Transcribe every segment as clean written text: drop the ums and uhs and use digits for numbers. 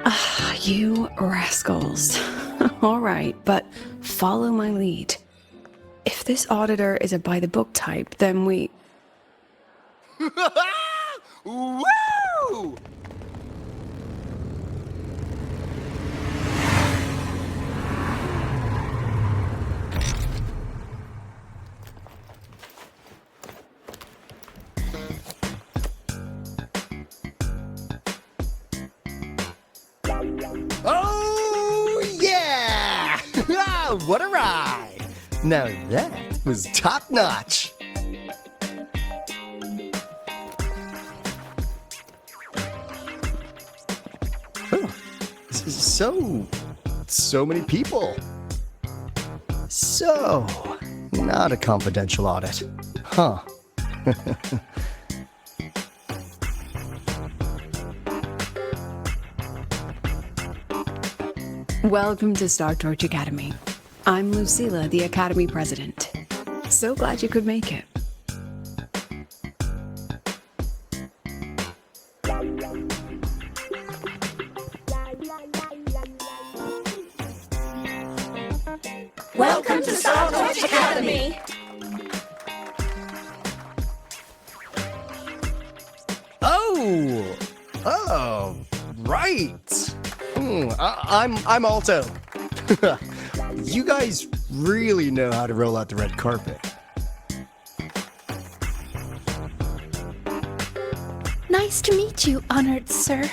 Ah, you rascals. All right, but follow my lead. If this auditor is a by-the-book type, then we... Woo! Oh, yeah! What a ride! Now that was top-notch. So many people. So, not a confidential audit. Huh. Welcome to Star Torch Academy. I'm Lucilla, the Academy President. So glad you could make it. Welcome to Star Torch Academy! Oh, right. I'm Alto. You guys really know how to roll out the red carpet. Nice to meet you, honored sir.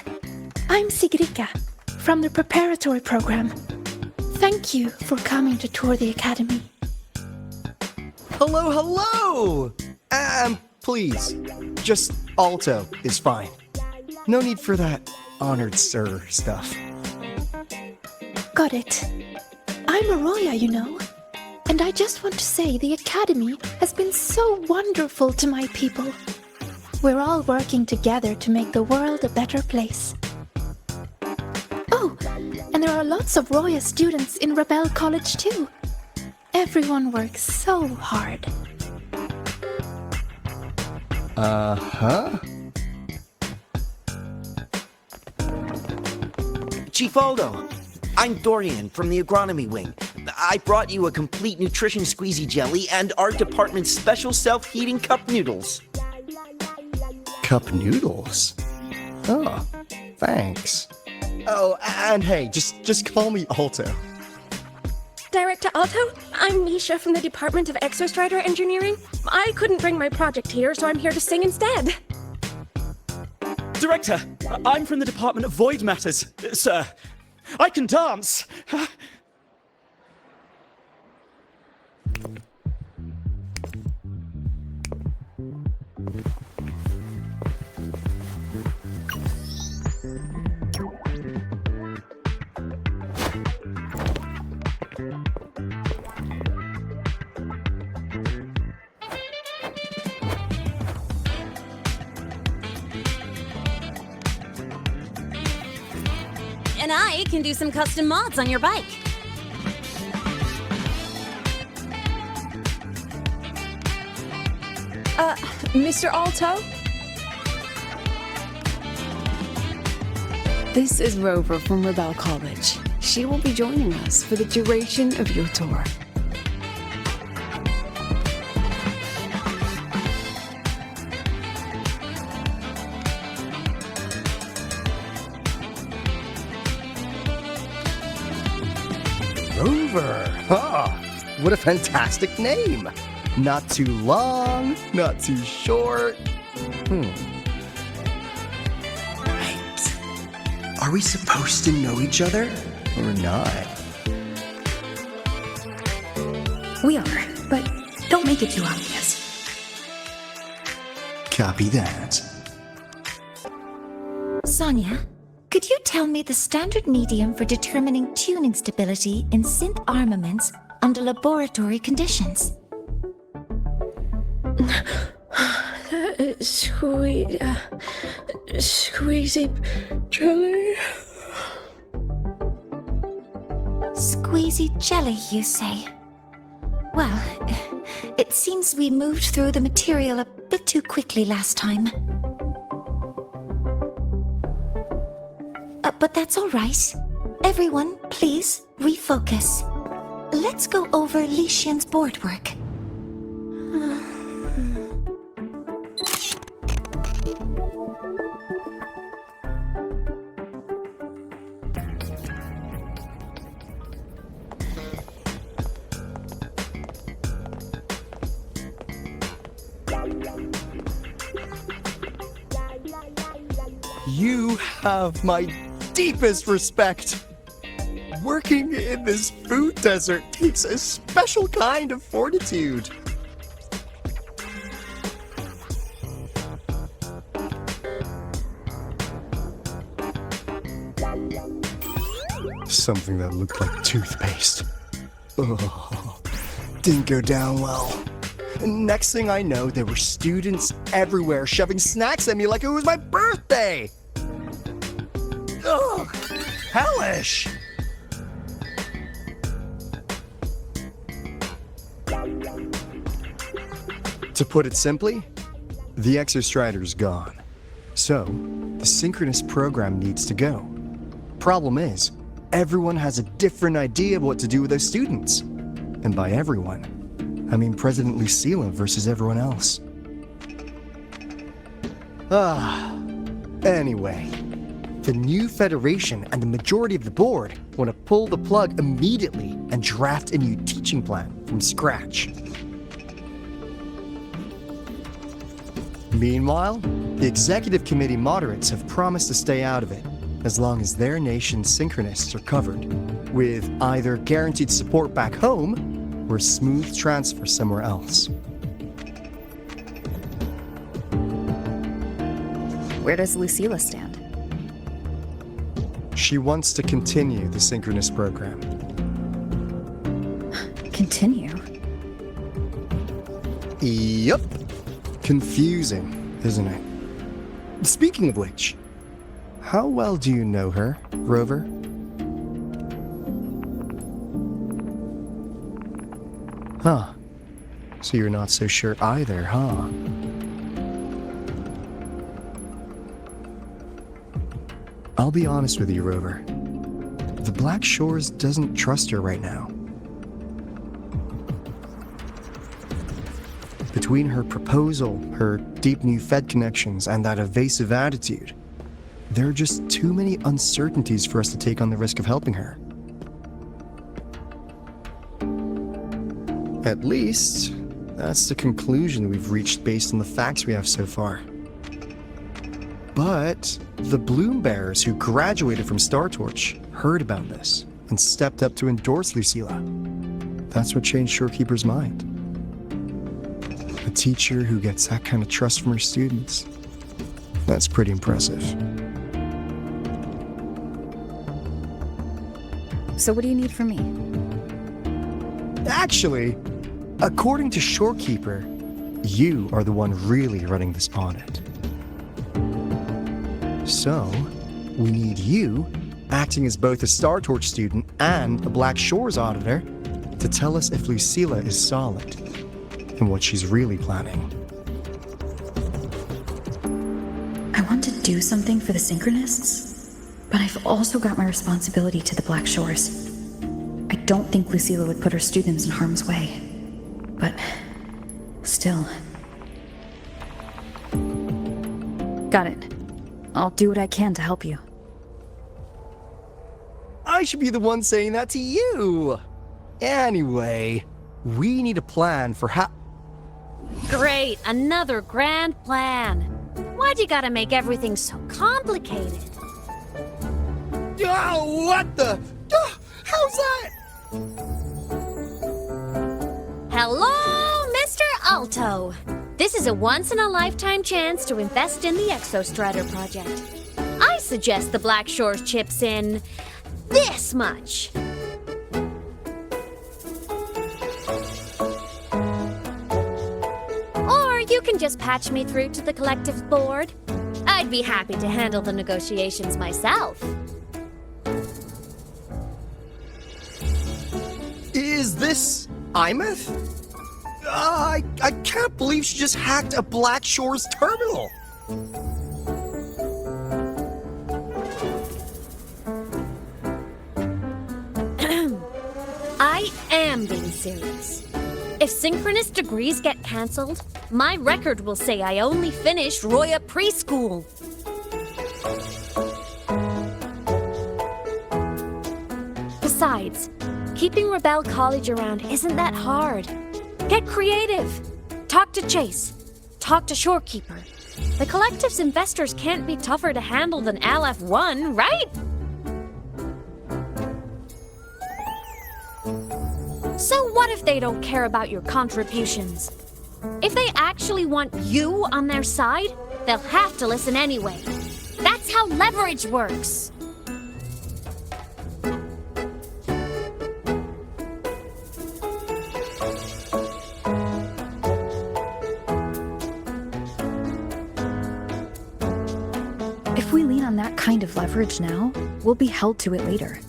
I'm Sigrika, from the preparatory program. Thank you for coming to tour the academy. Hello! Please, just Alto is fine. No need for that honored sir stuff. Got it. I'm Arroya, you know. And I just want to say the academy has been so wonderful to my people. We're all working together to make the world a better place. Oh, and there are lots of Roya students in Rebel College too. Everyone works so hard. Uh-huh. Chief Aldo, I'm Dorian from the Agronomy Wing. I brought you a complete nutrition squeezy jelly and our department's special self-heating cup noodles. Cup noodles? Oh, thanks. Oh, and hey, just call me Alto. Director Alto, I'm Misha from the Department of Exostrider Engineering. I couldn't bring my project here, so I'm here to sing instead. Director, I'm from the Department of Void Matters, sir. I can dance. And I can do some custom mods on your bike. Mr. Alto? This is Rover from Rebel College. She will be joining us for the duration of your tour. Rover. What a fantastic name. Not too long, not too short. Right. Are we supposed to know each other or not? We are, but don't make it too obvious. Copy that. Sonia, could you tell me the standard medium for determining tuning stability in synth armaments under laboratory conditions? Squeezy jelly. Squeezy jelly, you say? Well, it seems we moved through the material a bit too quickly last time. but that's all right. Everyone, please refocus. Let's go over Li Xian's board work. You have my deepest respect. Working in this food desert takes a special kind of fortitude. Something that looked like toothpaste. Oh, didn't go down well. Next thing I know, there were students everywhere shoving snacks at me like it was my birthday. Ugh, hellish. To put it simply, the Exostrider's gone. So, the synchronous program needs to go. Problem is, everyone has a different idea of what to do with those students. And by everyone, I mean President Lucilla versus everyone else. Anyway, the new Federation and the majority of the board want to pull the plug immediately and draft a new teaching plan from scratch. Meanwhile, the executive committee moderates have promised to stay out of it, as long as their nation's synchronists are covered, with either guaranteed support back home or a smooth transfer somewhere else. Where does Lucilla stand? She wants to continue the synchronous program. Continue? Yup. Confusing, isn't it? Speaking of which, how well do you know her, Rover? Huh. So you're not so sure either, huh? I'll be honest with you, Rover. The Black Shores doesn't trust her right now. Between her proposal, her deep new Fed connections, and that evasive attitude, there are just too many uncertainties for us to take on the risk of helping her. At least, that's the conclusion we've reached based on the facts we have so far. But the Bloom Bearers who graduated from Star Torch heard about this and stepped up to endorse Lucilla. That's what changed Shorekeeper's mind. A teacher who gets that kind of trust from her students. That's pretty impressive. So what do you need from me? Actually, according to Shorekeeper, you are the one really running this audit. So, we need you, acting as both a Star Torch student and a Black Shores auditor, to tell us if Lucilla is solid and what she's really planning. I want to do something for the Synchronists, but I've also got my responsibility to the Black Shores. I don't think Lucilla would put her students in harm's way, but still. Got it. I'll do what I can to help you. I should be the one saying that to you. Anyway, we need a plan for how... Great, another grand plan. Why'd you gotta make everything so complicated? Oh, what the... how's that? Hello, Mr. Alto. This is a once-in-a-lifetime chance to invest in the Exostrider project. I suggest the Black Shores chips in this much. Or you can just patch me through to the collective board. I'd be happy to handle the negotiations myself. Is this Imeth? I can't believe she just hacked a Black Shores terminal. am being serious. If synchronous degrees get cancelled, my record will say I only finished Roya preschool. Besides, keeping Rebel College around isn't that hard. Get creative. Talk to Chase. Talk to Shorekeeper. The Collective's investors can't be tougher to handle than LF1, right? So what if they don't care about your contributions? If they actually want you on their side, they'll have to listen anyway. That's how leverage works. If we lean on that kind of leverage now, we'll be held to it later.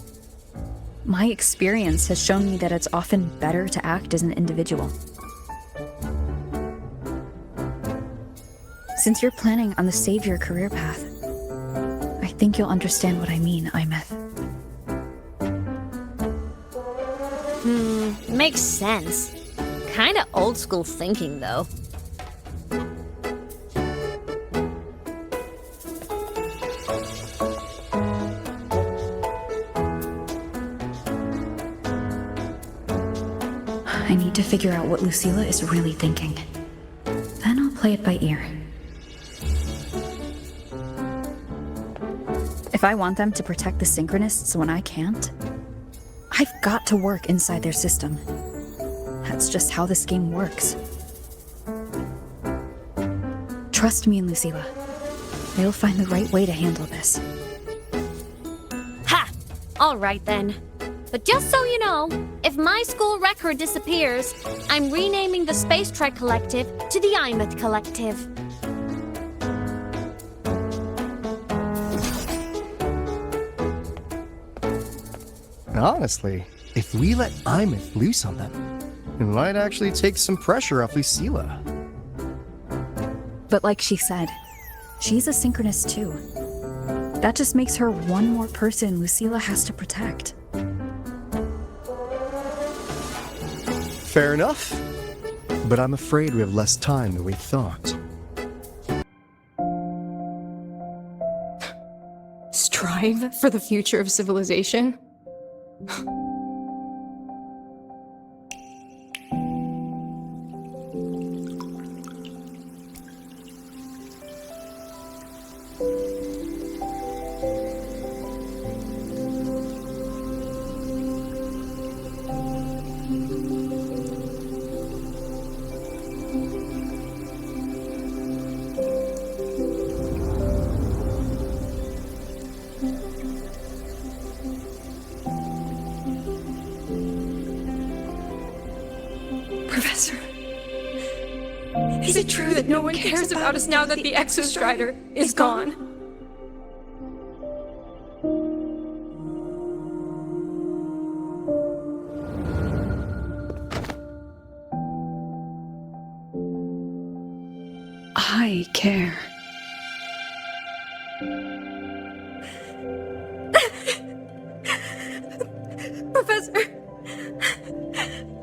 My experience has shown me that it's often better to act as an individual. Since you're planning on the savior career path, I think you'll understand what I mean, Imeth. Makes sense. Kinda old school thinking, though. I need to figure out what Lucilla is really thinking. Then I'll play it by ear. If I want them to protect the Synchronists when I can't, I've got to work inside their system. That's just how this game works. Trust me and Lucilla. We'll find the right way to handle this. Ha! Alright then. But just so you know, if my school record disappears, I'm renaming the Space Trek Collective to the Imeth Collective. Honestly, if we let Imeth loose on them, it might actually take some pressure off Lucilla. But like she said, she's a synchronist too. That just makes her one more person Lucilla has to protect. Fair enough. But I'm afraid we have less time than we thought. Strive for the future of civilization? Professor, is it true that no one cares about us now that the Exostrider is gone? I care. Professor!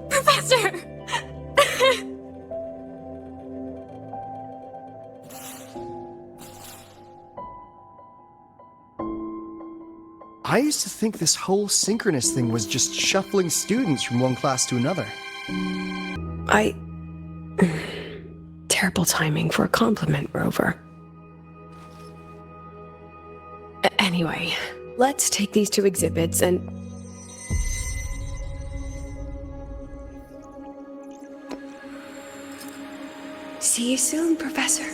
Professor! I used to think this whole synchronous thing was just shuffling students from one class to another. Terrible timing for a compliment, Rover. Anyway, let's take these two exhibits and... See you soon, Professor.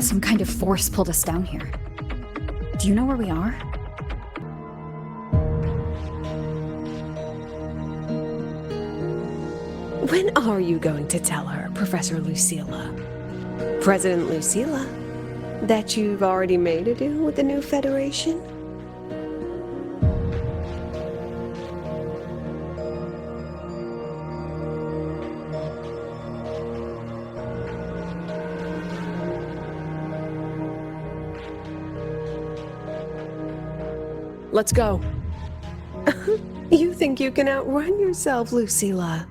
Some kind of force pulled us down here. Do you know where we are? When are you going to tell her, Professor Lucilla? President Lucilla? That you've already made a deal with the new Federation? Let's go. You think you can outrun yourself, Lucilla?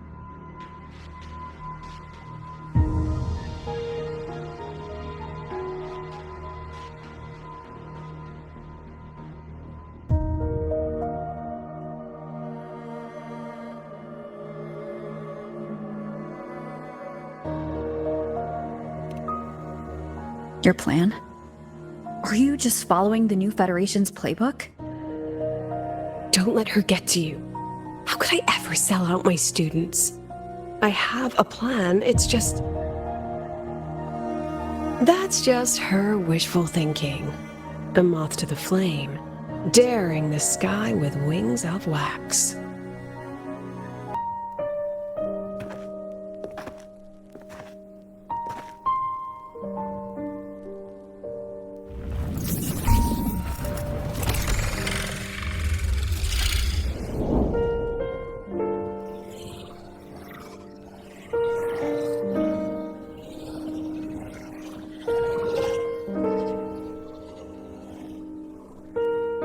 Your plan? Are you just following the new Federation's playbook? Don't let her get to you. How could I ever sell out my students? I have a plan, it's just... That's just her wishful thinking. A moth to the flame, daring the sky with wings of wax.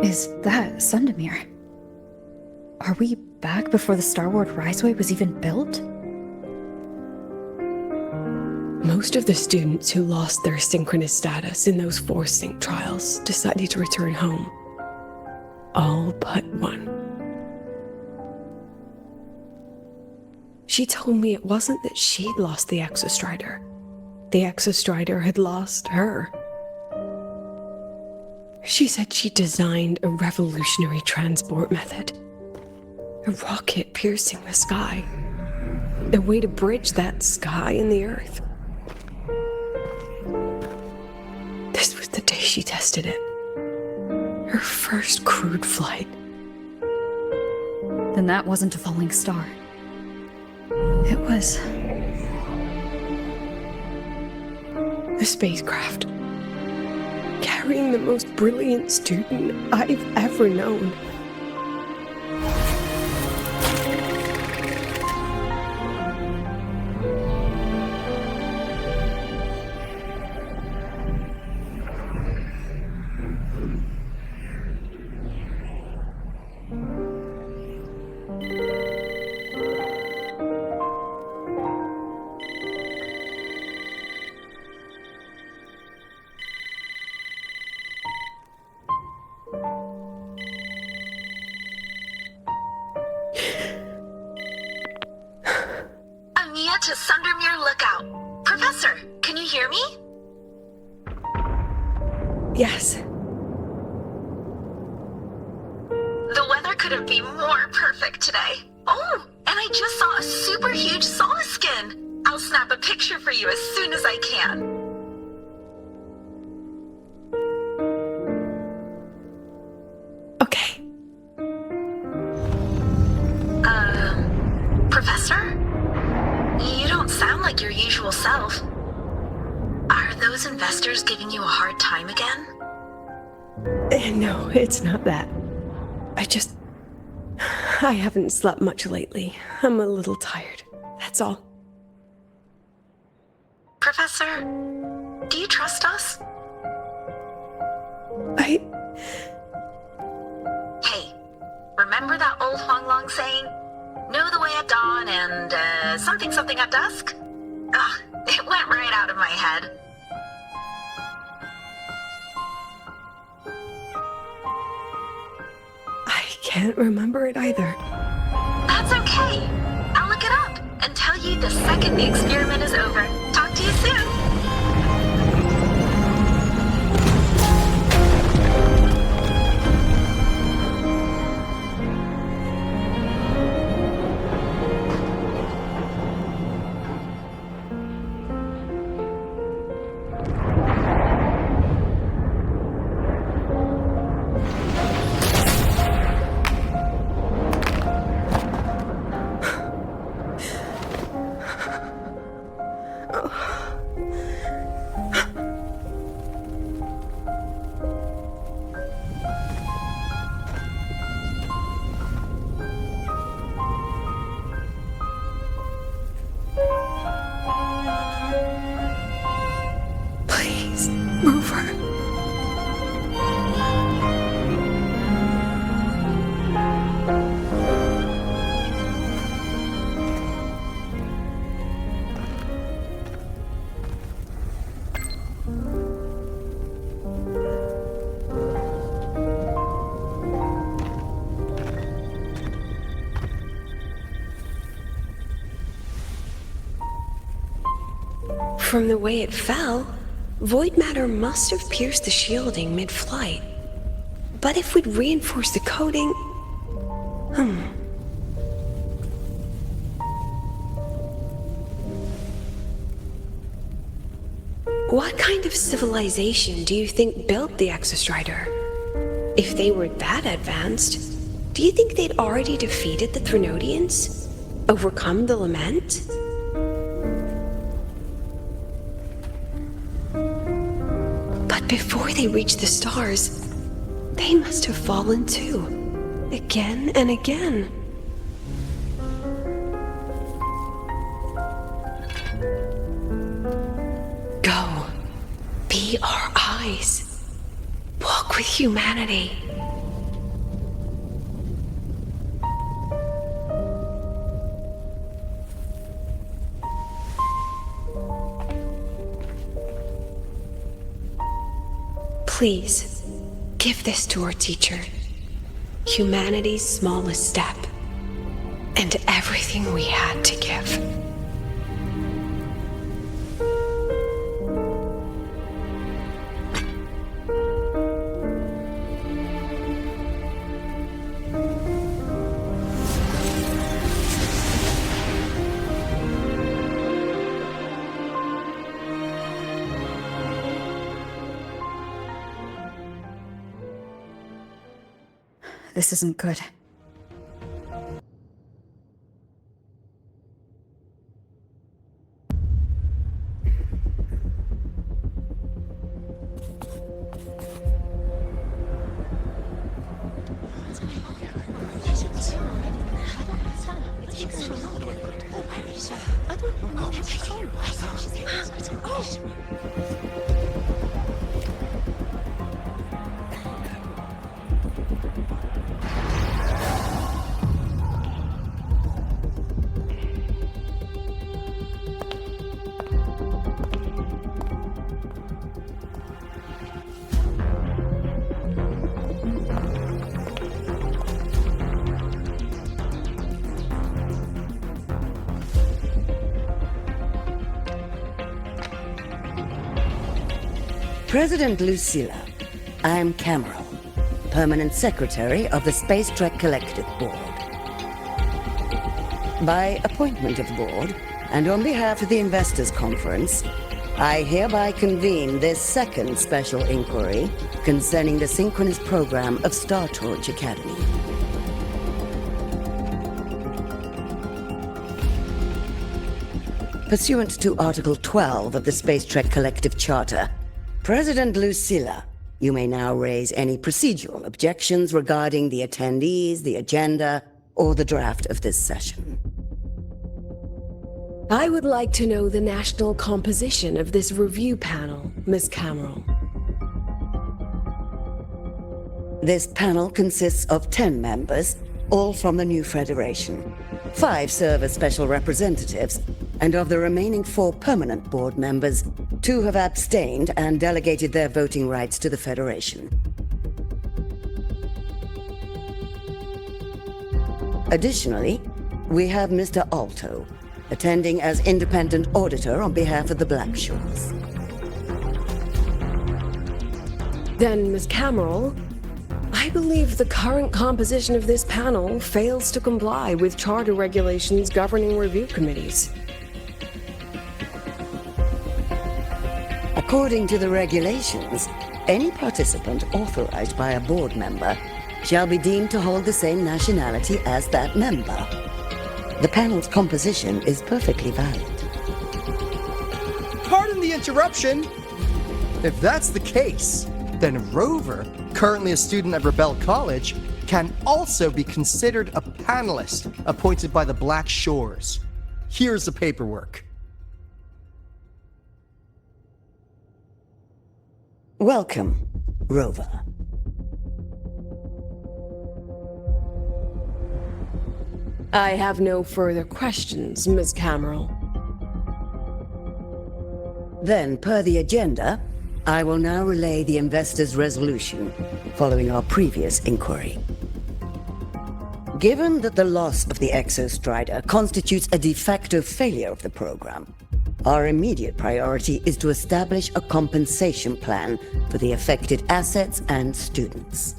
Is that Sundemir? Are we back before the Lahai-roi was even built? Most of the students who lost their synchronous status in those forced sync trials decided to return home. All but one. She told me it wasn't that she'd lost the Exostrider. The Exostrider had lost her. She said she designed a revolutionary transport method. A rocket piercing the sky. A way to bridge that sky and the earth. This was the day she tested it. Her first crewed flight. Then that wasn't a falling star. It was... a spacecraft. Carrying the most brilliant student I've ever known. To Sundemir Lookout. Professor, can you hear me? Yes. The weather couldn't be more perfect today. Oh, and I just saw a super huge sauna skin. I'll snap a picture for you as soon as I can. Okay. Professor? You don't sound like your usual self. Are those investors giving you a hard time again? No, it's not that. I haven't slept much lately. I'm a little tired. That's all. Professor, do you trust us? Hey, remember that old Huanglong saying? Know the way at dawn and, something at dusk? Ugh, it went right out of my head. I can't remember it either. That's okay. I'll look it up and tell you the second the experiment is over. Talk to you soon. Rover. From the way it fell, void matter must have pierced the shielding mid-flight. But if we'd reinforced the coating... What kind of civilization do you think built the Exostrider? If they were that advanced, do you think they'd already defeated the Threnodians? Overcome the Lament? But before they reached the stars, they must have fallen too. Again and again. Go. Be our eyes. Walk with humanity. Please, give this to our teacher. Humanity's smallest step. And everything we had to give. This isn't good. President Lucilla, I'm Cameron, Permanent Secretary of the Space Trek Collective Board. By appointment of the Board, and on behalf of the Investors Conference, I hereby convene this second special inquiry concerning the synchronous program of Star Torch Academy. Pursuant to Article 12 of the Space Trek Collective Charter, President Lucilla, you may now raise any procedural objections regarding the attendees, the agenda, or the draft of this session. I would like to know the national composition of this review panel, Miss Cameron. This panel consists of 10 members, all from the new Federation. 5 serve as special representatives, and of the remaining 4 permanent board members, 2 have abstained and delegated their voting rights to the Federation. Additionally, we have Mr. Alto, attending as independent auditor on behalf of the Blackshores. Then, Miss Cameron, I believe the current composition of this panel fails to comply with charter regulations governing review committees. According to the regulations, any participant authorized by a board member shall be deemed to hold the same nationality as that member. The panel's composition is perfectly valid. Pardon the interruption! If that's the case, then Rover, currently a student at Rebel College, can also be considered a panelist appointed by the Black Shores. Here's the paperwork. Welcome, Rover. I have no further questions, Ms. Cameron. Then, per the agenda, I will now relay the investor's resolution following our previous inquiry. Given that the loss of the Exostrider constitutes a de facto failure of the program, our immediate priority is to establish a compensation plan for the affected assets and students.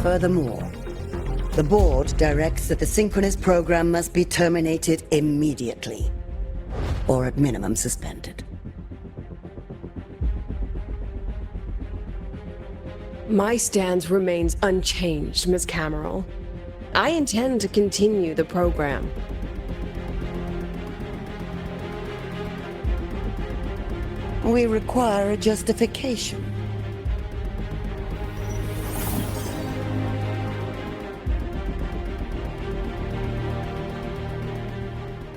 Furthermore, the board directs that the Synchronous program must be terminated immediately, or at minimum suspended. My stance remains unchanged, Ms. Cameron. I intend to continue the program. We require a justification.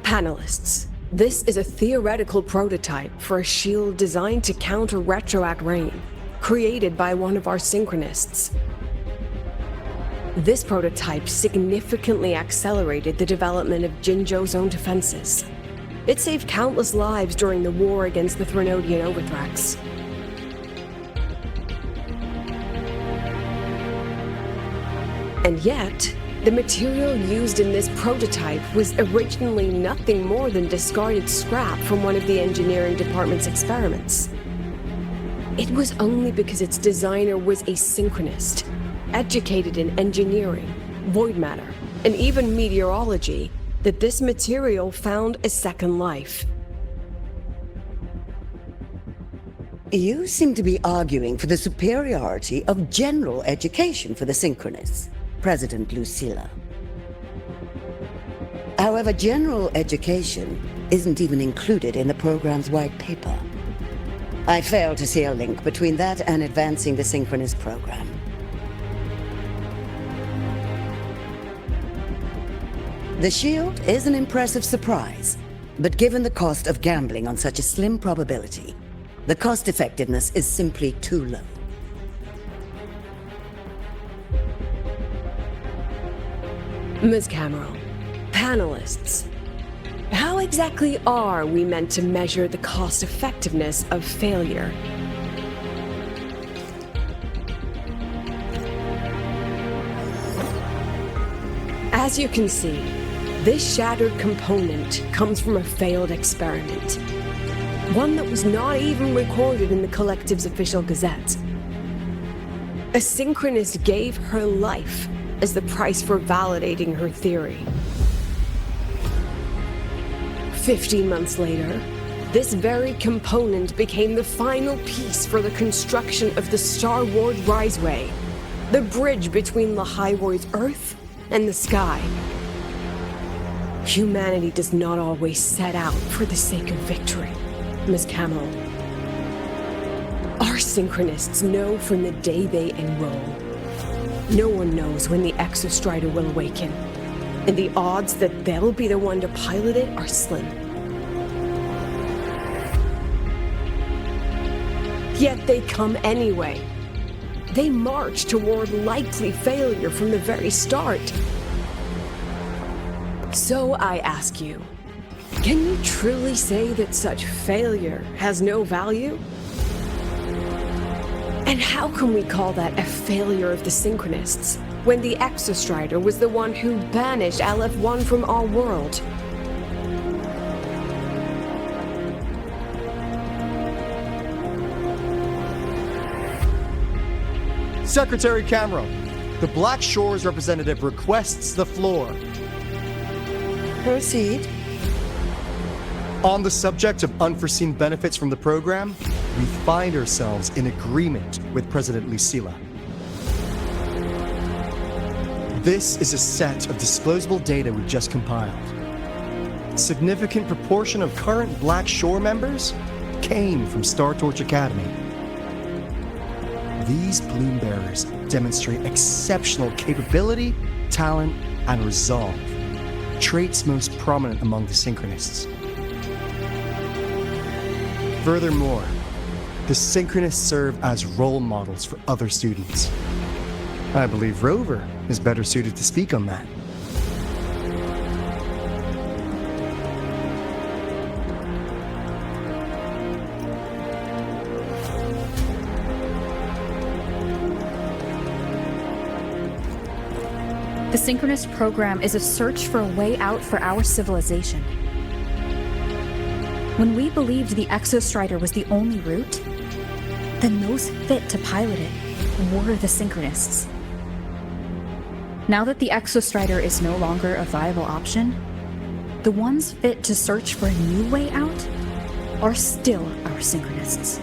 Panelists, this is a theoretical prototype for a shield designed to counter retroact rain, created by one of our synchronists. This prototype significantly accelerated the development of Jinzhou's own defenses. It saved countless lives during the war against the Threnodian Overthrax. And yet, the material used in this prototype was originally nothing more than discarded scrap from one of the engineering department's experiments. It was only because its designer was a synchronist, educated in engineering, void matter, and even meteorology, that this material found a second life. You seem to be arguing for the superiority of general education for the Synchronists, President Lucilla. However, general education isn't even included in the program's white paper. I fail to see a link between that and advancing the Synchronous program. The shield is an impressive surprise, but given the cost of gambling on such a slim probability, the cost-effectiveness is simply too low. Ms. Cameron, panelists, how exactly are we meant to measure the cost-effectiveness of failure? As you can see, this shattered component comes from a failed experiment. One that was not even recorded in the Collective's official gazette. A synchronist gave her life as the price for validating her theory. 15 months later, this very component became the final piece for the construction of the Star Wars Riseway, the bridge between Lahai-roi's Earth and the sky. Humanity does not always set out for the sake of victory, Ms. Cameron. Our synchronists know from the day they enroll. No one knows when the Exostrider will awaken, and the odds that they'll be the one to pilot it are slim. Yet they come anyway. They march toward likely failure from the very start. So I ask you, can you truly say that such failure has no value? And how can we call that a failure of the Synchronists, when the Exostrider was the one who banished LF1 from our world? Secretary Cameron, the Black Shores representative requests the floor. Proceed. On the subject of unforeseen benefits from the program, we find ourselves in agreement with President Lucilla. This is a set of disclosable data we just compiled. A significant proportion of current Black Shore members came from Star Torch Academy. These Bloom Bearers demonstrate exceptional capability, talent, and resolve, traits most prominent among the Synchronists. Furthermore, the Synchronists serve as role models for other students. I believe Rover is better suited to speak on that. The Synchronist program is a search for a way out for our civilization. When we believed the Exostrider was the only route, then those fit to pilot it were the Synchronists. Now that the Exostrider is no longer a viable option, the ones fit to search for a new way out are still our Synchronists.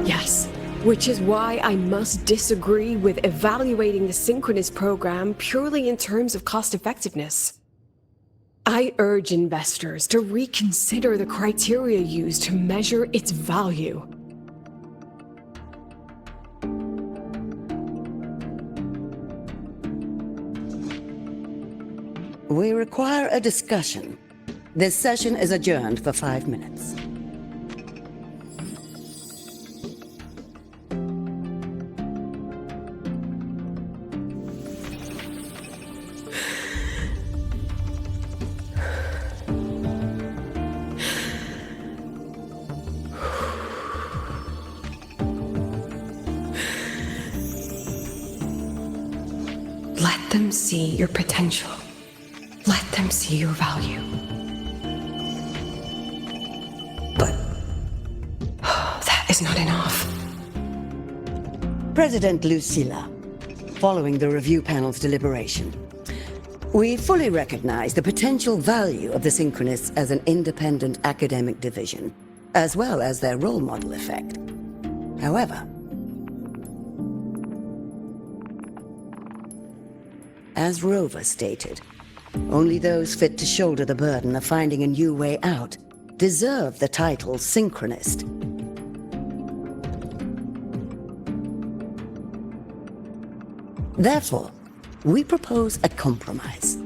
Yes, which is why I must disagree with evaluating the Synchronist program purely in terms of cost effectiveness. I urge investors to reconsider the criteria used to measure its value. We require a discussion. This session is adjourned for 5 minutes. Let them see your potential. Let them see your value. But that is not enough. President Lucilla, following the review panel's deliberation, we fully recognize the potential value of the Synchronists as an independent academic division, as well as their role model effect. However, as Rover stated, only those fit to shoulder the burden of finding a new way out deserve the title Synchronist. Therefore, we propose a compromise.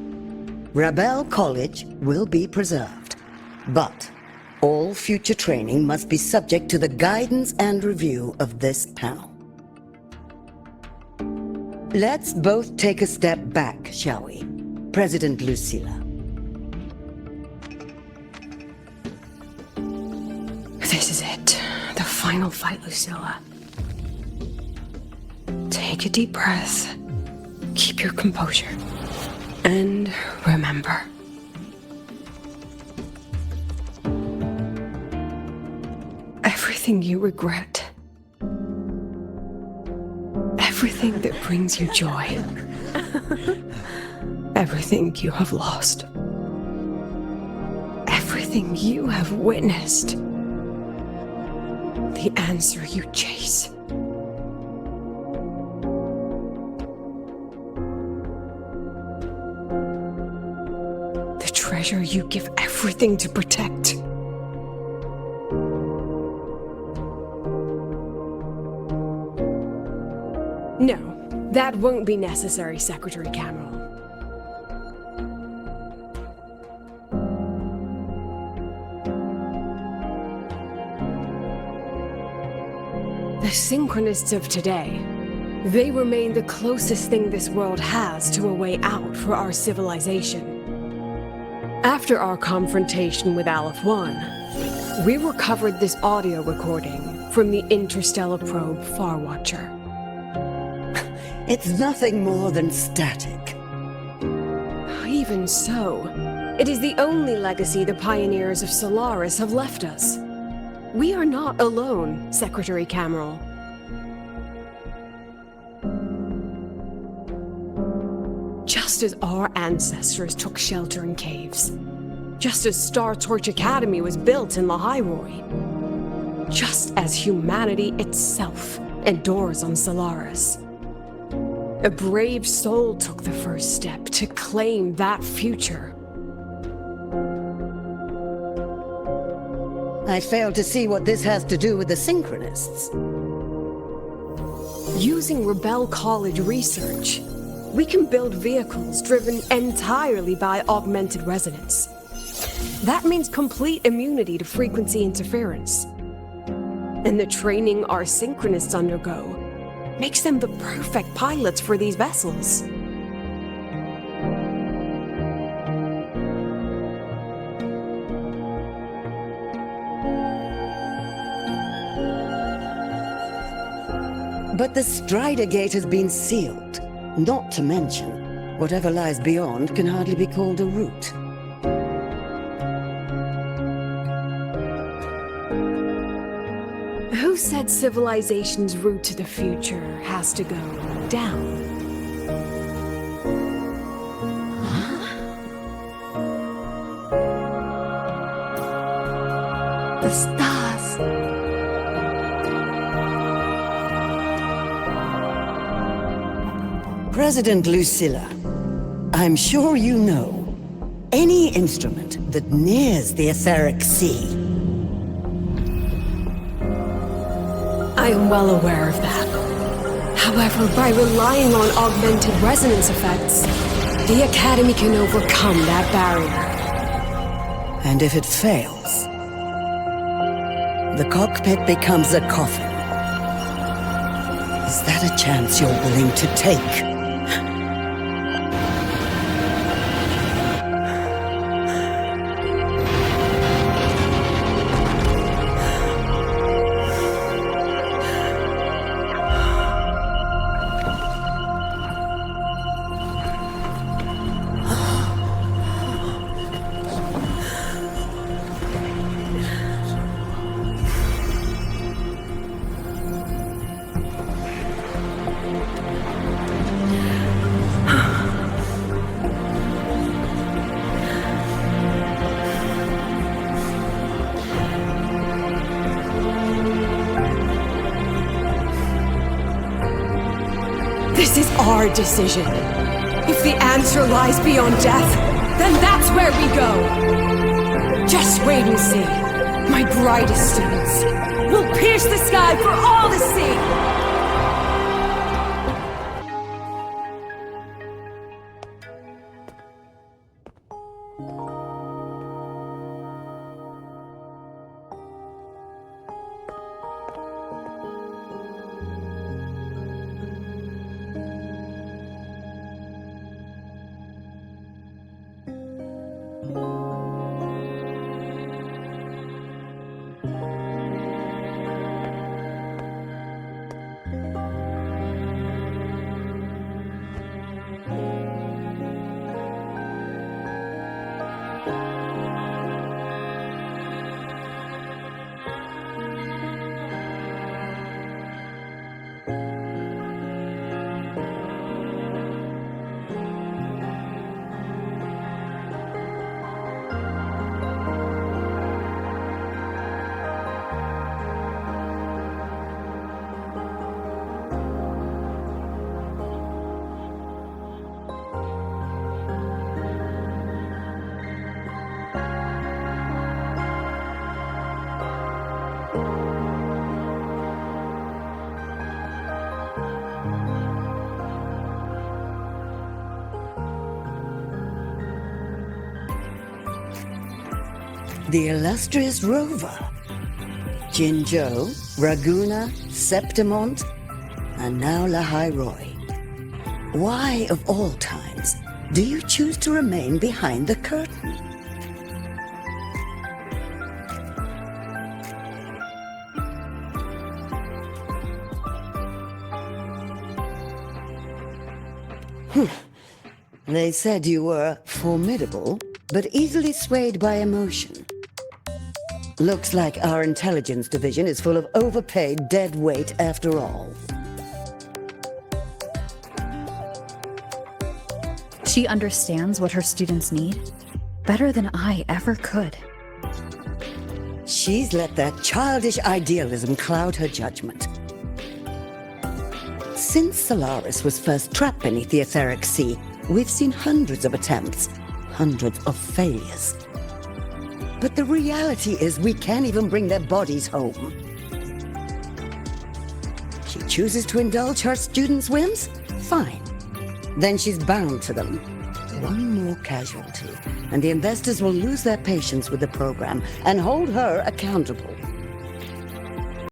Rebel College will be preserved, but all future training must be subject to the guidance and review of this panel. Let's both take a step back, shall we? President Lucilla. This is it. The final fight, Lucilla. Take a deep breath. Keep your composure. And remember. Everything you regret. Everything that brings you joy. Everything you have lost. Everything you have witnessed. The answer you chase. The treasure you give everything to protect. No, that won't be necessary, Secretary Cameron. The Synchronists of today, they remain the closest thing this world has to a way out for our civilization. After our confrontation with Aleph 1, we recovered this audio recording from the interstellar probe Farwatcher. It's nothing more than static. Even so, it is the only legacy the pioneers of Solaris have left us. We are not alone, Secretary Cameron. Just as our ancestors took shelter in caves, just as Star Torch Academy was built in Lahai-roi, just as humanity itself endures on Solaris, a brave soul took the first step to claim that future. I fail to see what this has to do with the Synchronists. Using Rebel College research, we can build vehicles driven entirely by augmented resonance. That means complete immunity to frequency interference. And the training our synchronists undergo makes them the perfect pilots for these vessels. But the Strider Gate has been sealed. Not to mention, whatever lies beyond can hardly be called a route. Who said civilization's route to the future has to go down? The stars. President Lucilla, I'm sure you know, any instrument that nears the etheric sea. I am well aware of that. However, by relying on augmented resonance effects, the Academy can overcome that barrier. And if it fails, the cockpit becomes a coffin. Is that a chance you're willing to take? This is our decision. If the answer lies beyond death, then that's where we go. Just wait and see. My brightest students will pierce the sky for all to see. The illustrious rover. Jinzhou, Raguna, Septimont, and now Lahai-roi. Why, of all times, do you choose to remain behind the curtain? They said you were formidable, but easily swayed by emotion. Looks like our intelligence division is full of overpaid dead weight after all. She understands what her students need better than I ever could. She's let that childish idealism cloud her judgment. Since Solaris was first trapped beneath the etheric sea, we've seen hundreds of attempts, hundreds of failures. But the reality is we can't even bring their bodies home. She chooses to indulge her students' whims? Fine. then she's bound to them. One more casualty, and the investors will lose their patience with the program and hold her accountable.